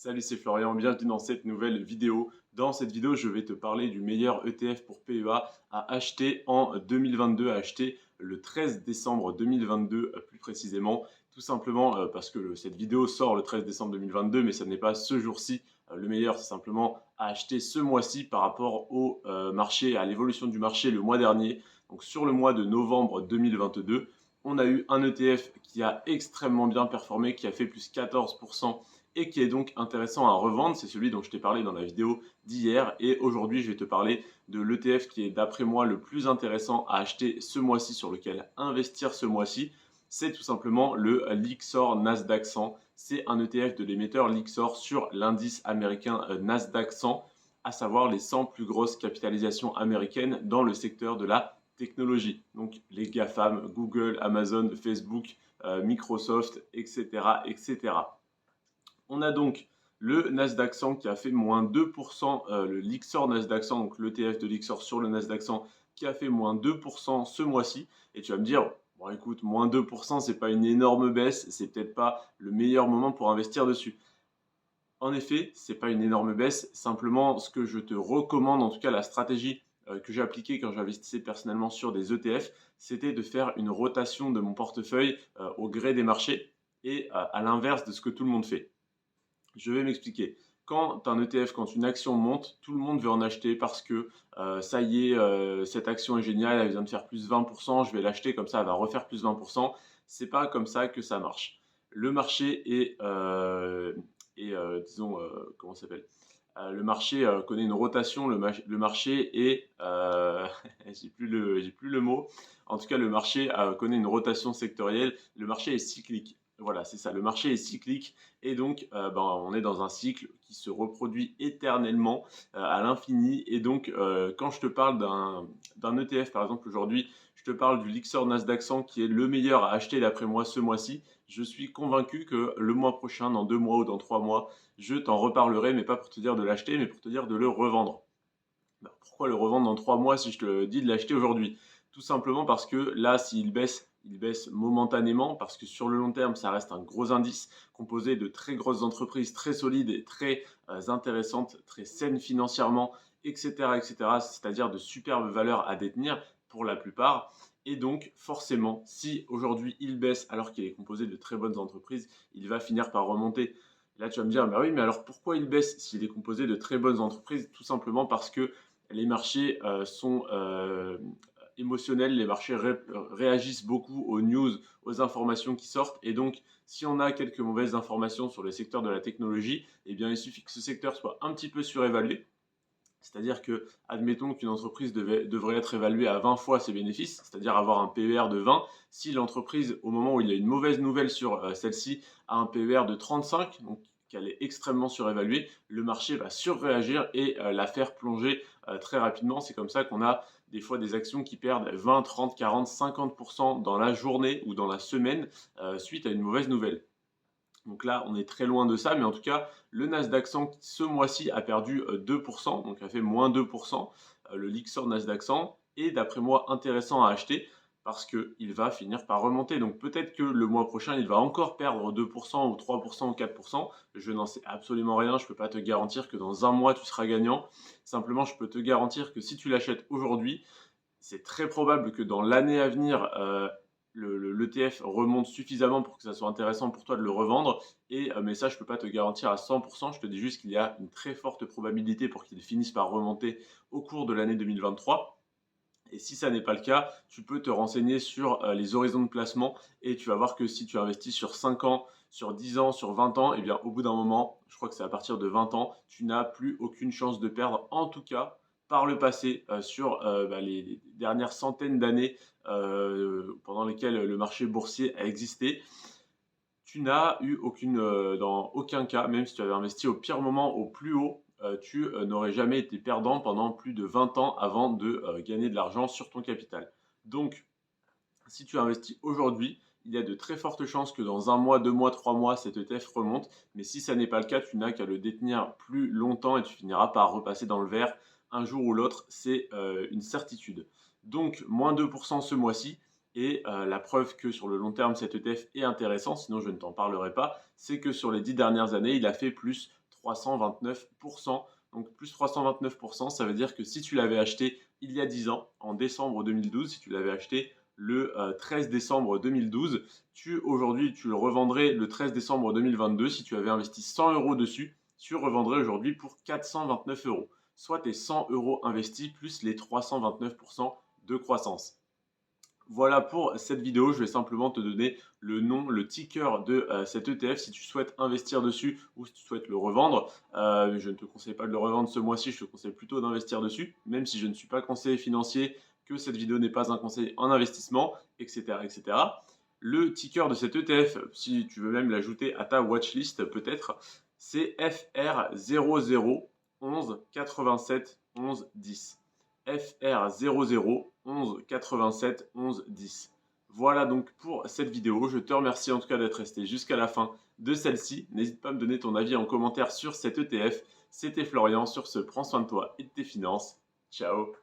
Salut, c'est Florian, bienvenue dans cette nouvelle vidéo. Dans cette vidéo, je vais te parler du meilleur ETF pour PEA à acheter en 2022, à acheter le 13 décembre 2022 plus précisément. Tout simplement parce que cette vidéo sort le 13 décembre 2022, mais ça n'est pas ce jour-ci le meilleur, c'est simplement à acheter ce mois-ci par rapport au marché, à l'évolution du marché le mois dernier. Donc sur le mois de novembre 2022, on a eu un ETF qui a extrêmement bien performé, qui a fait plus 14% et qui est donc intéressant à revendre. C'est celui dont je t'ai parlé dans la vidéo d'hier. Et aujourd'hui, je vais te parler de l'ETF qui est d'après moi le plus intéressant à acheter ce mois-ci, sur lequel investir ce mois-ci. C'est tout simplement le Lyxor Nasdaq 100. C'est un ETF de l'émetteur Lyxor sur l'indice américain Nasdaq 100, à savoir les 100 plus grosses capitalisations américaines dans le secteur de la technologie. Donc les GAFAM, Google, Amazon, Facebook, Microsoft, etc., etc. On a donc le Nasdaq 100 qui a fait moins 2%, le Lyxor Nasdaq 100, donc l'ETF de Lyxor sur le Nasdaq 100 qui a fait moins 2% ce mois-ci. Et tu vas me dire, bon écoute, moins 2%, c'est pas une énorme baisse, c'est peut-être pas le meilleur moment pour investir dessus. En effet, c'est pas une énorme baisse, simplement ce que je te recommande, en tout cas la stratégie que j'ai appliquée quand j'investissais personnellement sur des ETF, c'était de faire une rotation de mon portefeuille au gré des marchés et à l'inverse de ce que tout le monde fait. Je vais m'expliquer. Quand un ETF, quand une action monte, tout le monde veut en acheter parce que ça y est, cette action est géniale, elle vient de faire plus 20%, je vais l'acheter comme ça, elle va refaire plus 20%. C'est pas comme ça que ça marche. Le marché disons, comment ça s'appelle? Le marché connaît une rotation, le marché est, j'ai plus le mot. En tout cas, le marché connaît une rotation sectorielle. Le marché est cyclique. Voilà, c'est ça. Le marché est cyclique et donc on est dans un cycle qui se reproduit éternellement à l'infini. Et donc, quand je te parle d'un ETF, par exemple aujourd'hui, je te parle du Lyxor Nasdaq 100 qui est le meilleur à acheter d'après moi ce mois-ci. Je suis convaincu que le mois prochain, dans 2 mois ou dans 3 mois, je t'en reparlerai, mais pas pour te dire de l'acheter, mais pour te dire de le revendre. Alors, pourquoi le revendre dans 3 mois si je te dis de l'acheter aujourd'hui? Tout simplement parce que là, s'il baisse, il baisse momentanément, parce que sur le long terme, ça reste un gros indice composé de très grosses entreprises, très solides et très intéressantes, très saines financièrement, etc., etc. C'est-à-dire de superbes valeurs à détenir pour la plupart. Et donc, forcément, si aujourd'hui il baisse alors qu'il est composé de très bonnes entreprises, il va finir par remonter. Là, tu vas me dire, bah oui, mais alors pourquoi il baisse s'il est composé de très bonnes entreprises? Tout simplement parce que les marchés sont émotionnels, les marchés réagissent beaucoup aux news, aux informations qui sortent. Et donc, si on a quelques mauvaises informations sur le secteur de la technologie, eh bien, il suffit que ce secteur soit un petit peu surévalué. C'est-à-dire que, admettons qu'une entreprise devrait être évaluée à 20 fois ses bénéfices, c'est-à-dire avoir un PER de 20. Si l'entreprise, au moment où il y a une mauvaise nouvelle sur celle-ci, a un PER de 35, donc qu'elle est extrêmement surévaluée, le marché va surréagir et la faire plonger très rapidement. C'est comme ça qu'on a des fois des actions qui perdent 20, 30, 40, 50% dans la journée ou dans la semaine suite à une mauvaise nouvelle. Donc là, on est très loin de ça, mais en tout cas, le Nasdaq 100 ce mois-ci a perdu 2%, donc a fait moins 2%. Le Lyxor Nasdaq 100 est d'après moi intéressant à acheter parce qu'il va finir par remonter. Donc peut-être que le mois prochain, il va encore perdre 2% ou 3% ou 4%. Je n'en sais absolument rien, je ne peux pas te garantir que dans un mois, tu seras gagnant. Simplement, je peux te garantir que si tu l'achètes aujourd'hui, c'est très probable que dans l'année à venir, l'ETF remonte suffisamment pour que ça soit intéressant pour toi de le revendre. Mais ça, je ne peux pas te garantir à 100%. Je te dis juste qu'il y a une très forte probabilité pour qu'il finisse par remonter au cours de l'année 2023. Et si ça n'est pas le cas, tu peux te renseigner sur les horizons de placement et tu vas voir que si tu investis sur 5 ans, sur 10 ans, sur 20 ans, et bien au bout d'un moment, je crois que c'est à partir de 20 ans, tu n'as plus aucune chance de perdre, en tout cas par le passé, sur les dernières centaines d'années pendant lesquelles le marché boursier a existé. Tu n'as eu dans aucun cas, même si tu avais investi au pire moment, au plus haut, tu n'aurais jamais été perdant pendant plus de 20 ans avant de gagner de l'argent sur ton capital. Donc, si tu investis aujourd'hui, il y a de très fortes chances que dans un mois, 2 mois, 3 mois, cet ETF remonte. Mais si ça n'est pas le cas, tu n'as qu'à le détenir plus longtemps et tu finiras par repasser dans le vert un jour ou l'autre. C'est une certitude. Donc, moins 2% ce mois-ci. Et la preuve que sur le long terme, cet ETF est intéressant, sinon je ne t'en parlerai pas, c'est que sur les 10 dernières années, il a fait plus 329%. Donc plus 329%, ça veut dire que si tu l'avais acheté il y a 10 ans, en décembre 2012, si tu l'avais acheté le 13 décembre 2012, aujourd'hui tu le revendrais le 13 décembre 2022. Si tu avais investi 100 euros dessus, tu revendrais aujourd'hui pour 429 euros. Soit tes 100 euros investis plus les 329% de croissance. Voilà pour cette vidéo, je vais simplement te donner le nom, le ticker de cet ETF si tu souhaites investir dessus ou si tu souhaites le revendre. Je ne te conseille pas de le revendre ce mois-ci, je te conseille plutôt d'investir dessus, même si je ne suis pas conseiller financier, que cette vidéo n'est pas un conseil en investissement, etc., etc. Le ticker de cet ETF, si tu veux même l'ajouter à ta watchlist peut-être, c'est FR00 87 11 10. FR00 87 10. Voilà donc pour cette vidéo. Je te remercie en tout cas d'être resté jusqu'à la fin de celle-ci. N'hésite pas à me donner ton avis en commentaire sur cet ETF. C'était Florian. Sur ce, prends soin de toi et de tes finances. Ciao.